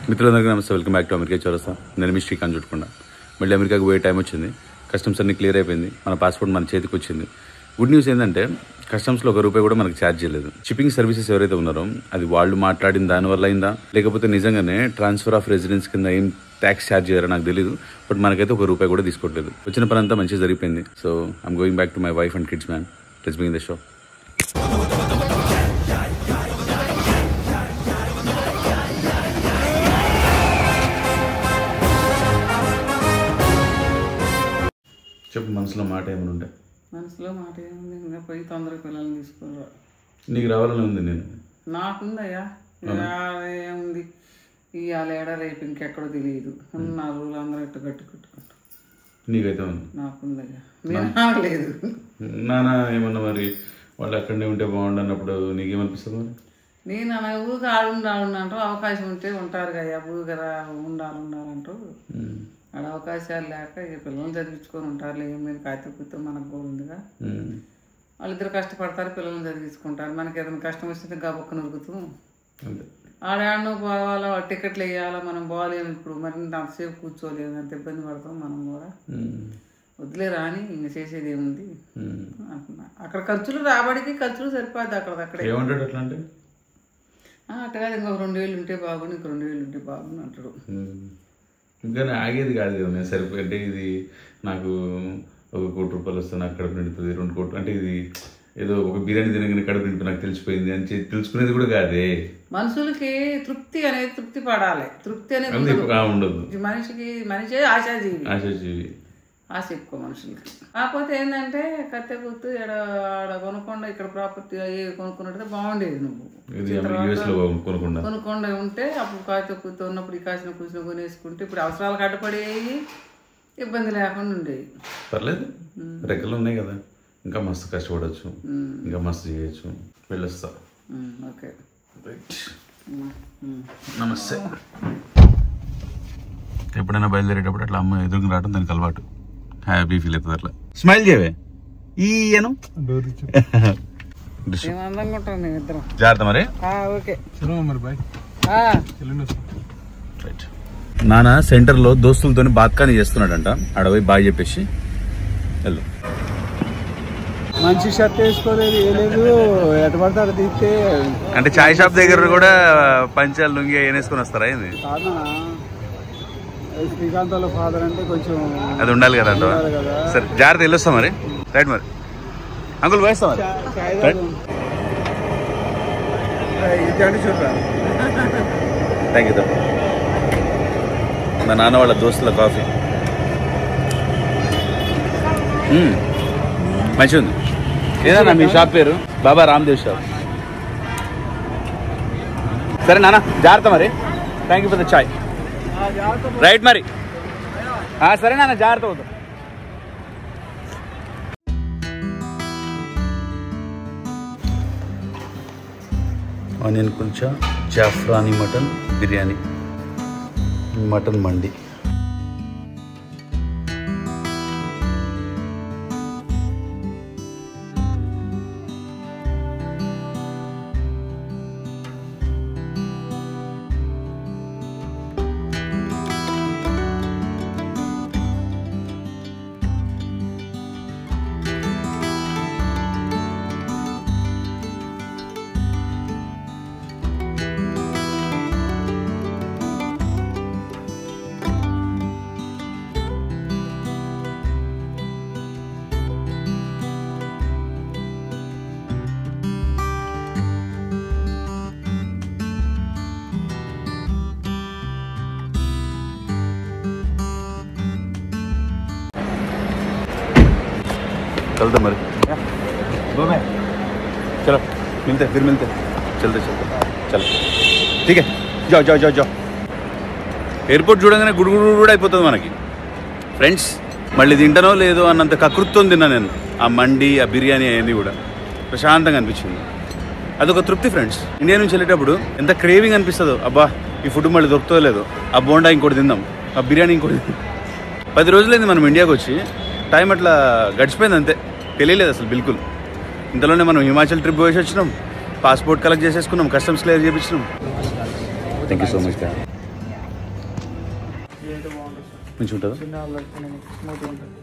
మిత్రులందరికీ నమస్తే, welcome back to America చౌరస్తా. నేను మీ శ్రీకాంత్ చుట్టుకుండా మళ్ళీ అమెరికాకి పోయే టైం వచ్చింది. కస్టమ్స్ అన్ని క్లియర్ అయిపోయింది, మన పాస్పోర్ట్ మన చేతికి వచ్చింది. గుడ్ న్యూస్ ఏంటంటే కస్టమ్స్లో ₹1 కూడా మనకు ఛార్జ్ చేయలేదు. షిప్పింగ్ సర్వీసెస్ ఎవరైతే ఉన్నారో అది వాళ్ళు మాట్లాడిన దానివల్ల అయిందా లేకపోతే నిజంగానే ట్రాన్స్ఫర్ ఆఫ్ రెసిడెన్స్ కింద ఏం ట్యాక్స్ ఛార్జ్ చేయారో నాకు తెలియదు. బట్ మనకైతే ₹1 కూడా తీసుకోవట్లేదు. వచ్చిన పని అంతా మంచిగా జరిగిపోయింది. So I'm going back to my wife and kids man. Let's begin the show. చెప్పు, మనసులో మాట ఏమైనా ఉంటే? మనసులో మాట ఏముంది, ఇంకా పోయి తొందరగా పిల్లల్ని తీసుకురా. నీకు రావాలని ఉంది. నేను నాకుందయ్యా, ఏముంది ఇవాళ ఏడా రేపు ఇంకెక్కడో తెలియదు. ఉన్న రోజులు అందరూ ఇట్టు కట్టుకుంటు. నీకైతే ఉంది? నాకుందయ్యా, నేను లేదు. నాన్న ఏమన్నా మరి వాళ్ళు అక్కడనే ఉంటే బాగుండు అన్నప్పుడు నీకేమనిపిస్తుంది? మరి నేను ఊగా ఆడుండాలంటూ అవకాశం ఉంటే ఉంటారు కదా, ఊగరా ఉండాలంటూ ఆడ అవకాశాలు లేక ఇక పిల్లల్ని చదివించుకొని ఉంటారు. లేదు మీరు కాకపోతే మనకు కూడా ఉందిగా, వాళ్ళిద్దరు కష్టపడతారు, పిల్లల్ని చదివించుకుంటారు. మనకి ఏదైనా కష్టం వస్తే గబొక్క నరుకుతూ ఆడాడను పోవాలా, టికెట్లు వేయాలా, మనం పోలేము. ఇప్పుడు మరి అంతసేపు కూర్చోలేము, అంత ఇబ్బంది పడతాం మనం కూడా. వదిలే రాని ఇంక చేసేది ఏముంది అంటున్నా. అక్కడ ఖర్చులు రాబడికి ఖర్చులు సరిపోద్ది అక్కడక్కడే. అట్టగా ఇంకొక 2 వేలు ఉంటే బాగుండు, ఇంక 2 వేలు ఉంటే బాగుండు అంటాడు. ఇంకా ఆగేది కాదు కదా. నేను సరిపోయి అంటే ఇది నాకు ₹1,00,00,000 వస్తుంది, నాకు కడుపు నిండుతుంది. 2 కోట్లు అంటే ఇది ఏదో ఒక బిర్యానీ తినగానే కడుపు నింపి నాకు తెలిసిపోయింది అని తెలుసుకునేది కూడా కాదే. మనుషులకి తృప్తి అనేది తృప్తి పడాలి, తృప్తి అనేది ఉండదు. మనిషి ఆశాజీవి, ఆశ ఎక్కువ మనుషులకి. కాకపోతే ఏంటంటే కత్తె గుర్తు ఆడ కొనుక్కుండా ఇక్కడ ప్రాపర్టీ కొనుక్కున్నట్టుగా బాగుండేది. నువ్వు కొనుక్కుండా ఉంటే అప్పుడు కాస్త కూర్చో ఉన్నప్పుడు ఈ కాసిన కూర్చుని కొనేసుకుంటే ఇప్పుడు అవసరాలు కట్టపడేవి, ఇబ్బంది లేకుండా ఉండేవి. పర్లేదు, రెక్కలు ఉన్నాయి కదా, ఇంకా మస్తు కష్టపడవచ్చు, ఇంకా మస్తు చేయొచ్చు. వెళ్ళొస్తా. ఓకే, నమస్తే. ఎప్పుడైనా బయలుదేరేటప్పుడు అట్లా అమ్మ ఎదురుకు రావడం దానికి అలవాటు. హ్యాపీ ఫీల్ అవుతుంది. అట్లా స్మైల్ చేయవే. ఈయను జాగ్రత్త మరి. నాన్న సెంటర్ లో దోస్తులతో బాత్కాని చేస్తున్నాడంట. ఆడపోయి బాగా చెప్పేసి వెళ్ళు. మంచి షర్ట్ వేసుకోలేదు, ఏలేదు, ఎటు పడతాడు తీస్తే. అంటే చాయ్ షాప్ దగ్గర కూడా పంచాలు లుంగి వేసుకొని వస్తారా? ఏంది శ్రీకాంత్ వాళ్ళ ఫాదర్ అంటే కొంచెం అది ఉండాలి కదా. సరే జాగ్రత్త, వెళ్ళొస్తా మరి. రైట్ మరి అంకుల్, వేస్తా మరి. Thank you. మా నాన్న వాళ్ళ దోస్తుల కాఫీ మంచిగా ఉంది. ఏదన్నా మీ షాప్ పేరు? బాబా రామ్దేవ్ షాప్. సరే నాన్న, జాగ్రత్త మరి. Thank you for the chai. Right మరి. సరే నాన్న, జాగ్రత్త అవుతాం. Onion kulcha, zafrani mutton biryani, mutton మండి. चलते मरे, चलो मिलते, फिर मिलते, चलते चलो ठीक है. जाओ जाओ जाओ जाओ. ఎయిర్పోర్ట్ చూడగానే గుడుగుడు అయిపోతుంది మనకి ఫ్రెండ్స్. మళ్ళీ తింటానో లేదో అన్నంత కకృత్తో తిన్నా నేను. ఆ మండి, ఆ బిర్యానీ అవన్నీ కూడా ప్రశాంతంగా అనిపించింది. అదొక తృప్తి ఫ్రెండ్స్. ఇండియా నుంచి వెళ్ళేటప్పుడు ఎంత క్రేవింగ్ అనిపిస్తుందో. అబ్బా ఈ ఫుడ్ మళ్ళీ దొరుకుతుందో లేదో, ఆ బోండా ఇంకోటి తిందాం, ఆ బిర్యానీ ఇంకోటి తిందాం. 10 రోజులైంది మనం ఇండియాకి వచ్చి. టైం అట్లా గడిచిపోయింది అంతే, తెలియలేదు అసలు బిల్కుల్. ఇంతలోనే మనం హిమాచల్ ట్రిప్ పోయేసి వచ్చినాం, పాస్పోర్ట్ కలెక్ట్ చేసేసుకున్నాం, కస్టమ్స్ క్లియర్ చేయించినాం. Thank you so much. ఇదైతే బాగుంటుంది సార్. మంచిగా ఉంటుందా? చిన్న వాళ్ళకి స్మూత్గా ఉంటుంది.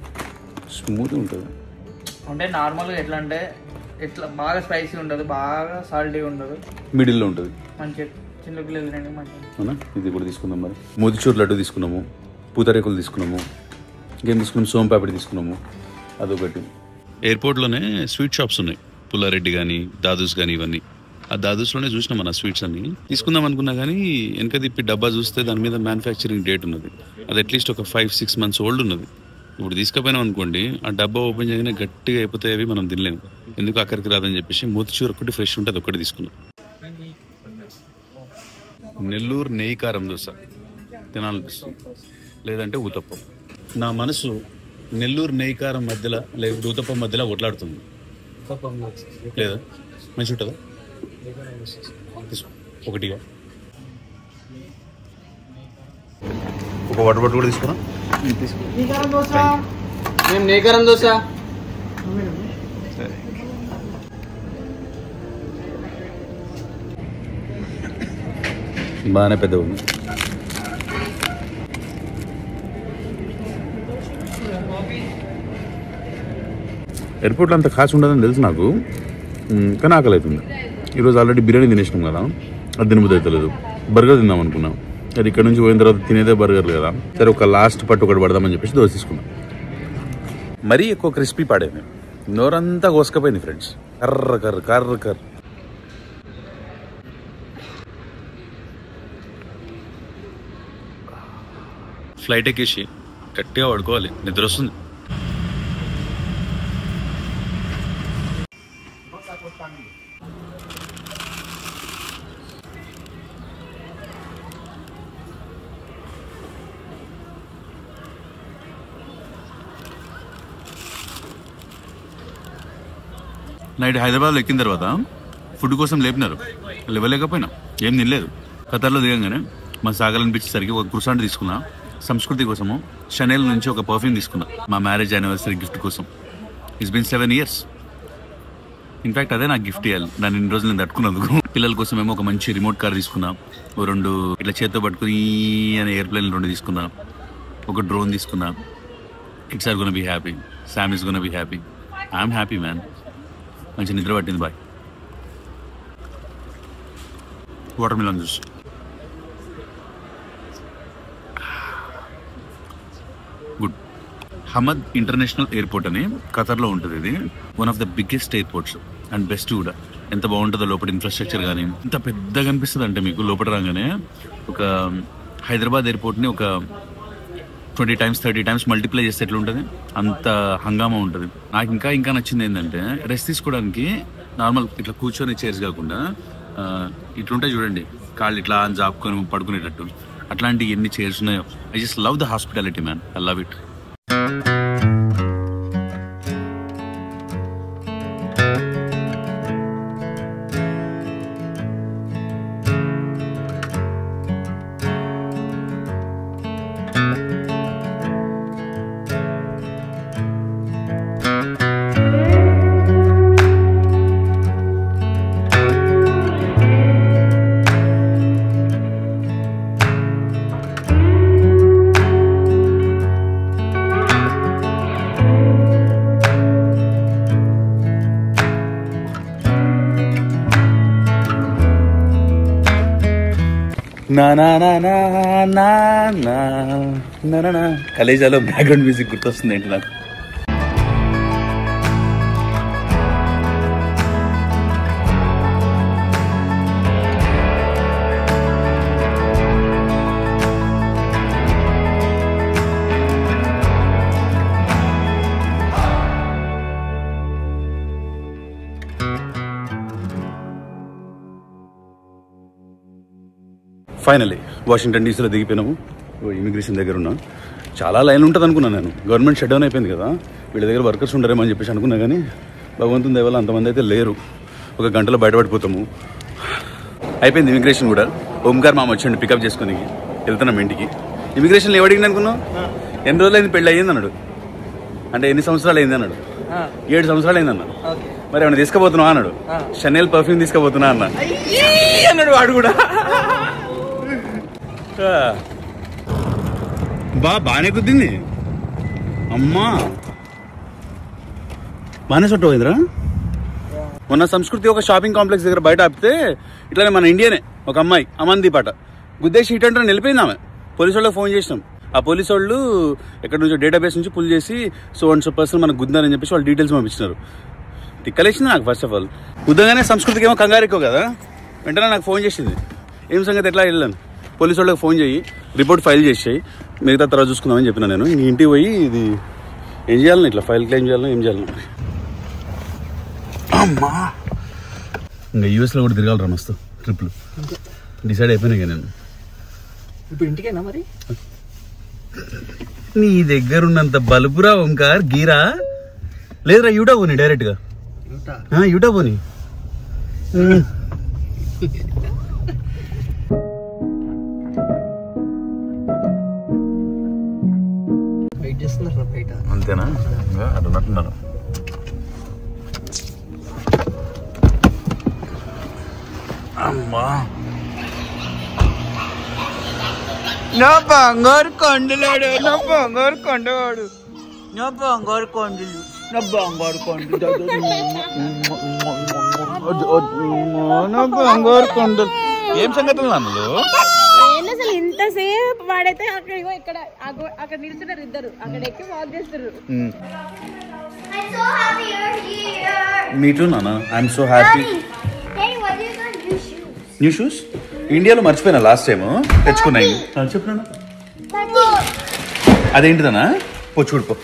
స్మూత్గా ఉంటుంది అంటే నార్మల్గా ఎట్లా అంటే ఎట్లా బాగా స్పైసీ ఉండదు, బాగా సాల్టీ ఉండదు, మిడిల్లో ఉంటుంది. మంచిగా చిన్న పిల్లలు తినండి మంచిగా. అవునా? ఇది కూడా తీసుకుందాం మరి. మోతిచూర్ లడ్డు తీసుకున్నాము, పూతరేకులు తీసుకున్నాము, ఇంకేం తీసుకున్నాము, సోంపాపిడి తీసుకున్నాము, అదొకటి. ఎయిర్పోర్ట్లోనే స్వీట్ షాప్స్ ఉన్నాయి, పుల్లారెడ్డి కానీ దాదూస్ కానీ ఇవన్నీ. ఆ దాదూస్లోనే చూసినాం మన స్వీట్స్ అన్ని. తీసుకుందాం అనుకున్నా కానీ వెనక తిప్పి డబ్బా చూస్తే దాని మీద మ్యానుఫ్యాక్చరింగ్ డేట్ ఉన్నది. అది అట్లీస్ట్ ఒక 5-6 months ఓల్డ్ ఉన్నది. ఇప్పుడు తీసుకుపోయినాం అనుకోండి, ఆ డబ్బా ఓపెన్ చేయగానే గట్టిగా అయిపోతాయి, అవి మనం తినలేము. ఎందుకు అక్కడికి రాదని చెప్పేసి మోతిచూర్ ఒకటి ఫ్రెష్ ఉంటుంది, ఒకటి తీసుకున్నాం. నెల్లూరు నెయ్యి కారం దోశ తినాలనిపిస్తుంది, లేదంటే ఊతప్పం. నా మనసు నెల్లూరు నెయ్యి కారం మధ్యలో లేకపోతే ఊతప్పం మధ్యలో కొట్లాడుతుంది. లేదా మంచి ఉంటుందా? ఒకటిగా ఒక వాటర్ బాటిల్ కూడా తీసుకున్నా. మేము నేకారం దోశ. బాగానే పెద్ద ఉంది. ఎయిర్పోర్ట్లో అంత కాసి ఉండదని తెలుసు నాకు, కానీ ఆకలి అవుతుంది. ఈరోజు ఆల్రెడీ బిర్యానీ తినేసినాం కదా, అది తినబుద్ధి అవుతలేదు. బర్గర్ తిందాం అనుకున్నాం, అది ఇక్కడ నుంచి పోయిన తర్వాత తినేదే బర్గర్లు కదా. సరే ఒక లాస్ట్ పట్టు ఒకటి పడదామని చెప్పేసి దోశ తీసుకున్నాం. మరీ ఎక్కువ క్రిస్పీ పాడేది, నోరంతా కోసుకపోయింది ఫ్రెండ్స్. కర్ర కర్ర కర్ర కర్ర. ఫ్లైట్ ఎక్కేసి గట్టిగా పడుకోవాలి, నిద్ర వస్తుంది. నైట్ హైదరాబాద్లో ఎక్కిన తర్వాత ఫుడ్ కోసం లేపినారు, లేవలేకపోయినా, ఏం తినలేదు. ఖతర్లో దిగంగానే మా సాగాలనిపించేసరికి ఒక క్రుసాంట్ తీసుకున్నా. సంస్కృతి కోసము షనెల్ నుంచి ఒక పర్ఫ్యూమ్ తీసుకున్నా, మా మ్యారేజ్ యానివర్సరీ గిఫ్ట్ కోసం. It's been 7 years. ఇన్ఫ్యాక్ట్ అదే నాకు గిఫ్ట్ ఇవ్వాలి, దాన్ని ఇన్ని రోజులు నేను తట్టుకున్నందుకు. పిల్లల కోసం ఏమో ఒక మంచి రిమోట్ కార్ తీసుకున్నా, ఓ 2 ఇట్లా చేత్తో పట్టుకుని అనే ఎయిర్ప్లేన్లు 2 తీసుకున్నా, ఒక డ్రోన్ తీసుకున్నా. Kids are gonna be happy, Sam is gonna be happy, I'm happy man. మంచి నిద్ర పట్టింది. Bye. Watermelon juice. Good. Hamad international airport అని ఖతర్లో ఉంటుంది. ఇది one of the biggest airports and best కూడా. ఎంత బాగుంటుందో లోపల ఇన్ఫ్రాస్ట్రక్చర్ కానీ, ఎంత పెద్దగా అనిపిస్తుంది అంటే మీకు లోపల రాగానే. ఒక హైదరాబాద్ ఎయిర్పోర్ట్ని ఒక 20 times 30 times మల్టిప్లై చేస్తే ఎట్లా ఉంటుంది, అంత హంగామా ఉంటుంది. నాకు ఇంకా నచ్చింది ఏంటంటే, రెస్ట్ తీసుకోవడానికి నార్మల్ ఇట్లా కూర్చొని చైర్స్ కాకుండా ఇట్లుంటాయి చూడండి, కాళ్ళు ఇట్లా జాపుకొని పడుకునేటట్టు, అట్లాంటి ఎన్ని చైర్స్ ఉన్నాయో. I just love the hospitality man, I love it. కలేజాలో బ్యాక్గ్రౌండ్ మ్యూజిక్ గుర్తొస్తుంది ఏంటి నాకు. ఫైనలీ వాషింగ్టన్ డీసీలో దిగిపోయినాము. ఇమిగ్రేషన్ దగ్గర ఉన్నా. చాలా లైన్ ఉంటుంది అనుకున్నాను నేను. గవర్నమెంట్ షట్ డౌన్ అయిపోయింది కదా, వీళ్ళ దగ్గర వర్కర్స్ ఉండరేమో అని చెప్పేసి అనుకున్నా. కానీ భగవంతుని దయ వల్ల అంతమంది అయితే లేరు. ఒక గంటలో బయటపడిపోతాము. అయిపోయింది ఇమిగ్రేషన్ కూడా. ఓంకార్ మామ వచ్చండి పికప్ చేసుకుని, వెళ్తున్నాం ఇంటికి. ఇమిగ్రేషన్లో ఎవడిగింది అనుకున్నావు? ఎన్ని రోజులు అయింది పెళ్ళి అయ్యింది అన్నాడు. అంటే ఎన్ని సంవత్సరాలు అయింది అన్నాడు. 7 సంవత్సరాలు అయింది అన్నాడు. మరి ఏమైనా తీసుకుపోతున్నావా అన్నాడు. షనెల్ పర్ఫ్యూమ్ తీసుకుపోతున్నా అన్నా అన్నాడు వాడు కూడా. బాగానే కుద్దింది అమ్మా. బాగానే చుట్టూ పోయిందిరా. మొన్న సంస్కృతి ఒక షాపింగ్ కాంప్లెక్స్ దగ్గర బయట ఆపితే ఇట్లానే మన ఇండియానే ఒక అమ్మాయి అమన్దీప్ అట గుద్దేసి ఇటు అంటే వెళ్ళిపోయింది ఆమె. పోలీసు వాళ్ళకి ఫోన్ చేసినాం. ఆ పోలీసు వాళ్ళు ఎక్కడి నుంచో డేటాబేస్ నుంచి పుల్ చేసి సో అండ్ సో పర్సన్ మనకు గుద్దారని చెప్పేసి వాళ్ళు డీటెయిల్స్ పంపించినారు. తిక్కలేసింది నాకు. ఫస్ట్ ఆఫ్ ఆల్ గుద్దగానే సంస్కృతికి ఏమో కంగారు ఎక్కువ కదా, వెంటనే నాకు ఫోన్ చేసింది. ఏం సంగతి ఎట్లా వెళ్ళాను, పోలీసు వాళ్ళకి ఫోన్ చేయి, రిపోర్ట్ ఫైల్ చేసేయి, మిగతా తర్వాత చూసుకుందామని చెప్పిన. నేను ఇంటికి పోయి ఇది ఏం చేయాలని, ఇట్లా ఫైల్ క్లెయిమ్ చేయాలని ఏం చేయాలని. అమ్మా ఇంకా యూఎస్లో కూడా తిరగాలరా మస్తు ట్రిప్లు డిసైడ్ అయిపోయినాయి. నేను ఇప్పుడు ఇంటికేనా మరి? నీ దగ్గర ఉన్నంత బలుపురా ఓంకార్ గీరా లేదురా. యూటా పోనీ డైరెక్ట్గా యూటా పోనీ. వెయిట్ చేస్తున్నారు బయట. అంతేనా? అటు ఉన్నట్టున్నారు. అమ్మా నా బంగారు కొండలాడు, నా బంగారు కొండవాడు, నా బంగారు కొండలు, నా బంగారు కొండలు, నా బంగారు కొండలు. ఏం సంగతులు నన్ను అసలు ఇంతసేపు వాడైతే అక్కడ ఇక్కడ అక్కడ నిల్చున్నారు ఇద్దరు, అక్కడ ఎక్కి వాక్ చేస్తారు. మీ టూ నాన్న. I'm so happy. New shoes ఇండియాలో మర్చిపోయినా లాస్ట్ టైం తెచ్చుకున్నాయి. చెప్పినా అదేంటిదనా? పో చూడుకో.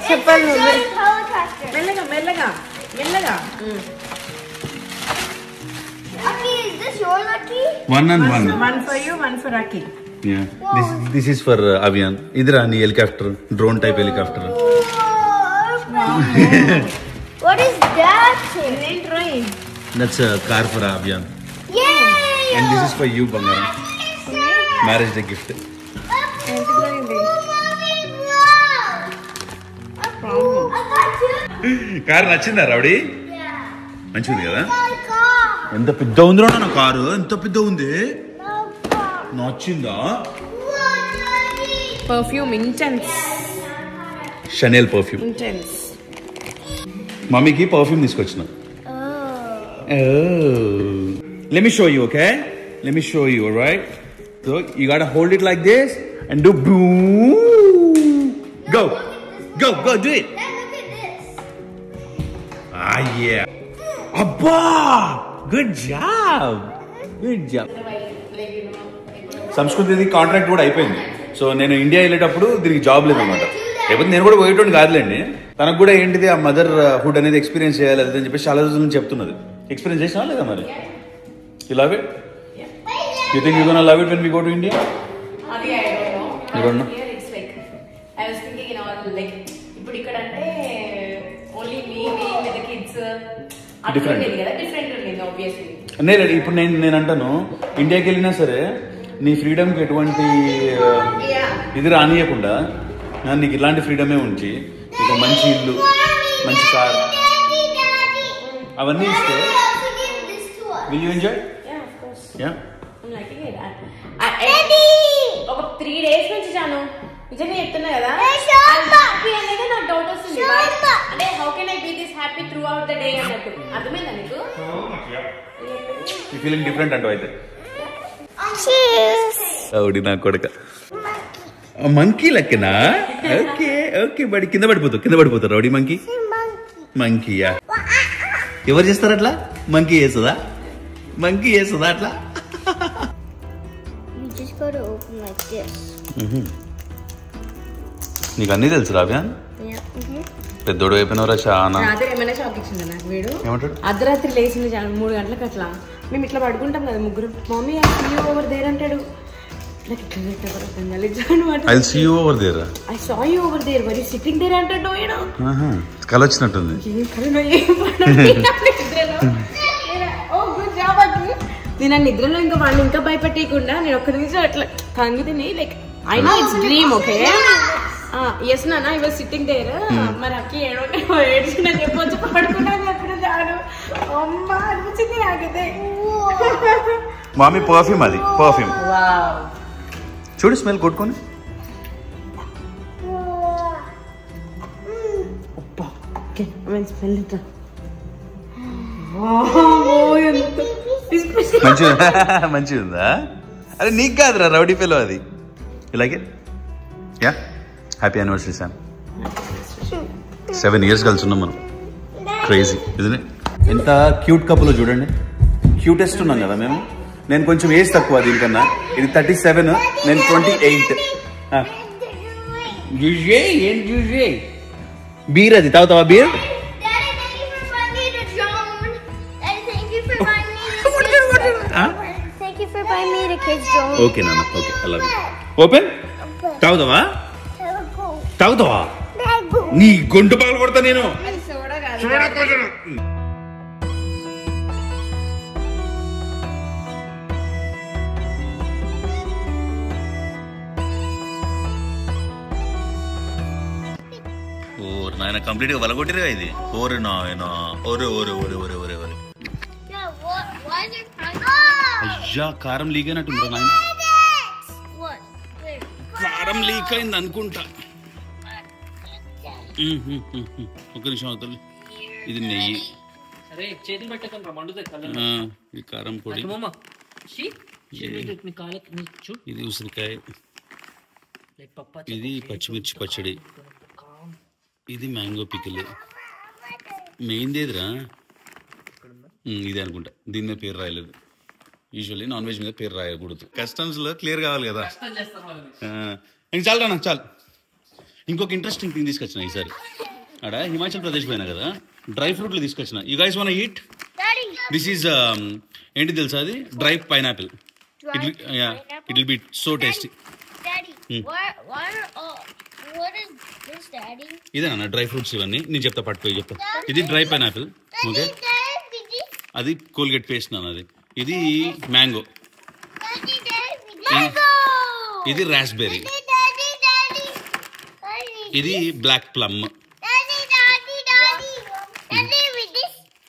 చెప్పాలి మెల్లగా మెల్లగా మెల్లగా. One and one. One for you, one for Aki. Yeah. This is for Avian. Idra ni helicopter, drone type helicopter. What is that? That's a car for Avian. Yay! And this is for you, Bangaram. Marriage day gift. Car నచ్చిందా rowdy? మంచిది కదా? ఎంత పెద్ద ఉందిరా నా car, ఎంత పెద్ద ఉంది. నచ్చిందా? Perfume intense. Chanel perfume. Intense. మమ్మీకి పర్ఫ్యూమ్ తీసుకొచ్చిన. Let me show you, okay? Let me show you, alright? So you gotta hold it like this and do boom. Go, go, go, do it. Look at this. Ah, yeah. Abba, good job. Good job. సంస్కృతి contract కూడా అయిపోయింది. So నేను India వెళ్ళేటప్పుడు దీనికి job లేదన్నమాట. లేకపోతే నేను కూడా పోయేటోని కాదులేండి. తనకు కూడా ఏంటిది ఆ మదర్ హుడ్ అనేది ఎక్స్పీరియన్స్ చేయాలి అని చెప్పేసి చాలా రోజుల నుంచి చెప్తున్నది. ఎక్స్పీరియన్స్ చేసినా లేదా మరి? You love it? You think you're gonna love it when we go to India? You don't know? Here it's like I was thinking, you know, like ఇప్పుడు ఇక్కడ అంటే only me with the kids Different. అట్లా కదా, different ఉంది obviously. నేను ఇప్పుడు నేను అంటాను ఇండియాకి వెళ్ళినా సరే నీ ఫ్రీడమ్కి ఎటువంటి ఇది రానియకుండా నీకు ఇలాంటి ఫ్రీడమే ఉంచి నీకు మంచి ఇల్లు, మంచి కార్ అవన్నీ ఇస్తే will you enjoy? Yeah, of course. Yeah. I'm liking it. ఒక 3 days నుంచి చాను నిజంగా చెప్తున్నా కదా, హ్యాపీ అనేది నాకు డౌట్ వస్తుంది. అంటే how can I be this happy throughout the day అన్నట్టు. అర్థమైందా నీకు? You feeling different అంటూ అయితే అవుడి నా కొడుక మంకీ లెక్కనా? ఓకే ఓకే బడి కింద పడిపోతారు రౌడీ మంకీ. మంకీయా ఎవరు చేస్తారు అట్లా? మంకీ చేస్తుందా? మంకీ చేస్తుందా అట్లా? You just gotta open like this. నీకు అన్నీ తెలుసు రావ్యా? పెద్దోడు అయిపోయినవరా చాలా. రాత్రి ఏమైనా షాక్ ఇచ్చిందా నాకు వీడు? ఏమంటాడు? అర్ధరాత్రి లేచింది 3 గంటలకు అట్లా. మేము ఇట్లా పడుకుంటాం కదా ముగ్గురు. Mummy I see you over there అంటాడు. నాకు ఇట్లా అర్థం కాలేదు. I'll see you over there. I saw you over there. Were you sitting there అంటాడు వీడు. కల వచ్చినట్టుంది. నేను నిద్రలో ఇంకా వాళ్ళు ఇంకా భయపెట్టేయకుండా నేను ఒక్క నిమిషం అట్లా కంగి తిని like I know it's dream okay. Yes నాన్న ఐ వాజ్ సిట్టింగ్ దేర్. మరి అక్కి ఏడో ఏడ్చిన చెప్పొచ్చు పడుకున్నా చెప్పిన జాను అమ్మ అనిపించింది నాకైతే. మామీ పర్ఫ్యూమ్, అది పర్ఫ్యూమ్ చూడు, స్మెల్ కొట్టుకొని. మంచిగా ఉందా? అరే నీకు కాదురా రౌడీ పిల్లో అది. ఇలాగే yeah happy anniversary sir. 7 years కలిసి ఉన్నాం మనం. క్రేజీ ఇది. ఎంత క్యూట్ కప్పులో చూడండి, క్యూటెస్ట్ ఉన్నాం కదా మేము. నేను కొంచెం ఏజ్ తక్కువ దీనికన్నా. ఇది 37, నేను 28. ఏం జ్యూజే బీర్, అది తాగుతావా బీర్? ఓకే నాన్న, ఓకే అలా. ఓపెన్ తాగుతావా? తాగుతావా? నీ గొంతు పగలు కొడతా నేను. ఓరు నాయన కంప్లీట్ గా వలగొట్టిరుగా ఇది. ఓరే నాయన, ఓరే ఓరే ఓరే ఓరే ఓరే ఓరే. అయ్యా కారం లీక్ అయినట్టుందా నాయన? కారం లీక్ అయింది అనుకుంటా. ఒక్క నిమిషం అవుతుంది. ఇది నెయ్యి, ఇది కారం పొడి, ఇది ఉసిరికాయ, ఇది పచ్చిమిర్చి పచ్చడి, ఇది మ్యాంగో పికిల్. మెయిన్ ఏదిరా? ఇది అనుకుంటా. దీని మీద పేరు రాయలేదు. యూజువల్లీ నాన్ వెజ్ మీద పేరు రాయకూడదు. కస్టమ్స్ లో క్లియర్ కావాలి కదా. ఇంక చాలు నాకు చాలు. ఇంకొక ఇంట్రెస్టింగ్ థింగ్ తీసుకొచ్చిన ఈసారి. అక్కడ హిమాచల్ ప్రదేశ్ పోయినా కదా, డ్రై ఫ్రూట్లు తీసుకొచ్చిన. You guys want eat? This is ఏంటి తెలుసా? అది dry pineapple. It will be so tasty. ఇదేనా డ్రై ఫ్రూట్స్ ఇవన్నీ? నేను చెప్తా, పట్టుకోయి చెప్తా. ఇది డ్రై పైనాపిల్, ఓకే. అది కోల్గేట్ పేస్ట్ నాన్న. అది ఇది మ్యాంగో, ఇది రాస్బెర్రీ, ఇది black plum.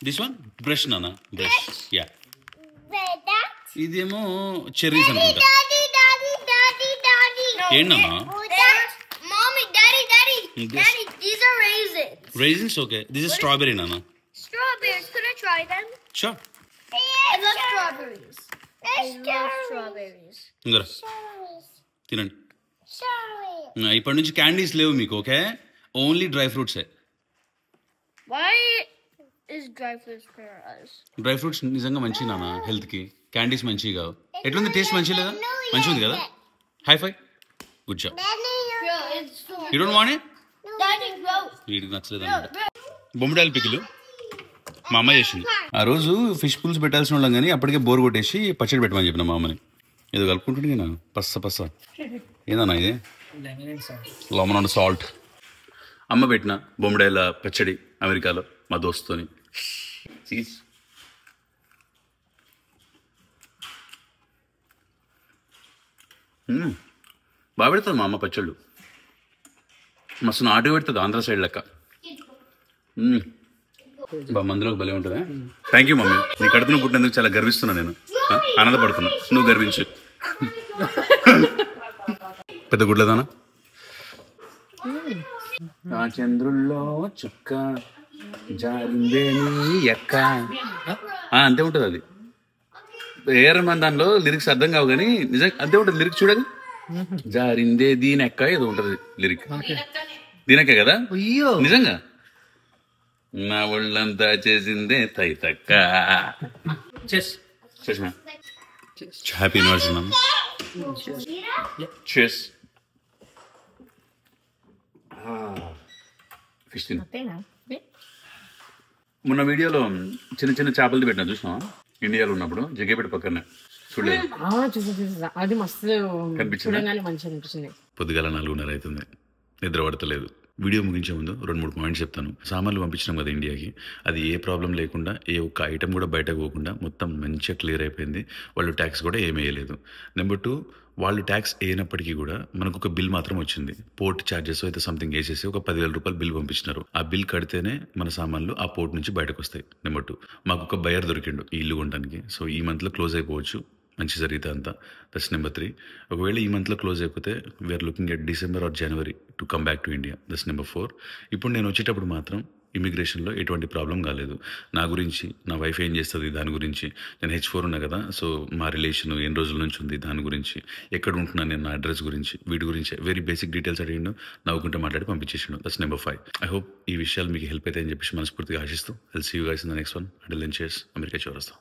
This one brush నాన్న, బ్రష్. యా ఇదేమో చెర్రీస్ అనుకుంటా. ఏంటన్నా? Raisins, okay. This is strawberry, Nana. Strawberries. Could I try them? Sure. I love strawberries. I love strawberries. Ingara. తినండి. Strawberries. ఇప్పటి నుంచి క్యాండీస్ లేవు మీకు, okay? Only dry fruits. Why is dry fruits for us? Dry fruits నిజంగా మంచిది నాన్న health కి. Candies మంచివి కావు. ఎట్లుంది టేస్ట్? మంచిగా లేదా? మంచిగా ఉంది కదా? High five, good job. You don't want it? వీడికి నచ్చలేదు అన్నమాట. బొమ్మడాయల పికిలు మా అమ్మ చేసింది. ఆ రోజు ఫిష్ పుల్స్ పెట్టాల్సిన వాళ్ళం కానీ అప్పటికే బోర్ కొట్టేసి పచ్చడి పెట్టమని చెప్పిన మా అమ్మని. ఏదో కలుపుకుంటుంది నేను పస్స పస్స. ఏదన్నా ఇది లెమన్ అండ్ సాల్ట్. అమ్మ పెట్టిన బొమ్మడాయల పచ్చడి అమెరికాలో మా దోస్తుతోని. బాగా పెడుతుంది మా అమ్మ పచ్చళ్ళు. మస్తు నాటు పెడుతుంది, ఆంధ్ర సైడ్ లెక్క. మందులోకి భలే ఉంటుందా? Thank you mummy. నీ కడుపున పుట్టినందుకు చాలా గర్విస్తున్నా నేను. ఆనందపడుతున్నా, నువ్వు గర్వించు. పెద్ద గుడ్లదానా? చంద్రుల్లో చుక్క జారిందే ఎక్క, అంతే ఉంటుంది అది. ఏరమని దానిలో లిరిక్స్ అర్థం కావు కానీ నిజంగా అంతే ఉంటుంది లిరిక్. చూడగా జారిందే దీనెక్క ఏదో ఉంటుంది లిరిక్. దీనెక్క కదా నిజంగా. నా ఒళ్ళంతా చేసిందే తైతక్క. Happy university ma'am. చెస్ ఫిష్ తిన్నా. మొన్న వీడియోలో చిన్న చిన్న చేపలు పెట్టినా చూసినా ఇండియాలో ఉన్నప్పుడు జగ్గేపేట పక్కన. చూడలేదు? అది మస్తు కనిపించింది. పొద్దుగాల 4:30 అవుతుంది, నిద్ర పడతలేదు. వీడియో ముగించే ముందు 2-3 పాయింట్స్ చెప్తాను. సామాన్లు పంపించినాం కదా ఇండియాకి, అది ఏ ప్రాబ్లం లేకుండా, ఏ ఒక్క ఐటమ్ కూడా బయటకు పోకుండా మొత్తం మంచిగా క్లియర్ అయిపోయింది. వాళ్ళు ట్యాక్స్ కూడా ఏమీ వేయలేదు. నెంబర్ 2, వాళ్ళు ట్యాక్స్ వేయనప్పటికీ కూడా మనకు ఒక బిల్ మాత్రం వచ్చింది. పోర్ట్ ఛార్జెస్ అయితే సంథింగ్ వేసేసి ఒక 10,000 రూపాయలు బిల్ పంపించినారు. ఆ బిల్ కడితేనే మన సామాన్లు ఆ పోర్ట్ నుంచి బయటకు వస్తాయి. నెంబర్ 2, మాకు ఒక బయర్ దొరికిండు ఈ ఇల్లు కొనడానికి. సో ఈ మంత్లో క్లోజ్ అయిపోవచ్చు, మంచి జరిగితే అంతా. That's number 3. ఒకవేళ ఈ మంత్లో క్లోజ్ అయిపోతే we're looking at December or January to come back to India. That's number 4. ఇప్పుడు నేను వచ్చేటప్పుడు మాత్రం ఇమిగ్రేషన్లో ఎటువంటి ప్రాబ్లం కాలేదు. నా గురించి, నా వైఫ్ ఏం చేస్తుంది దాని గురించి, నేను H4 ఉన్నా కదా, సో మా రిలేషన్ ఎన్ని రోజుల నుంచి ఉంది దాని గురించి, ఎక్కడ ఉంటున్నాను నేను, నా అడ్రస్ గురించి, వీటి గురించి వెరీ బేసిక్ డీటెయిల్స్ అడిగిండు. నవ్వుకుంటే మాట్లాడి పంపించేసిండు. That's number 5. ఐ హోప్ ఈ విషయాలు మీకు హెల్ప్ అయితే అని చెప్పేసి మనస్ఫూర్తిగా ఆశిస్తూ I'll see you guys in the next one. Until then, cheers. America చివరస్తాం.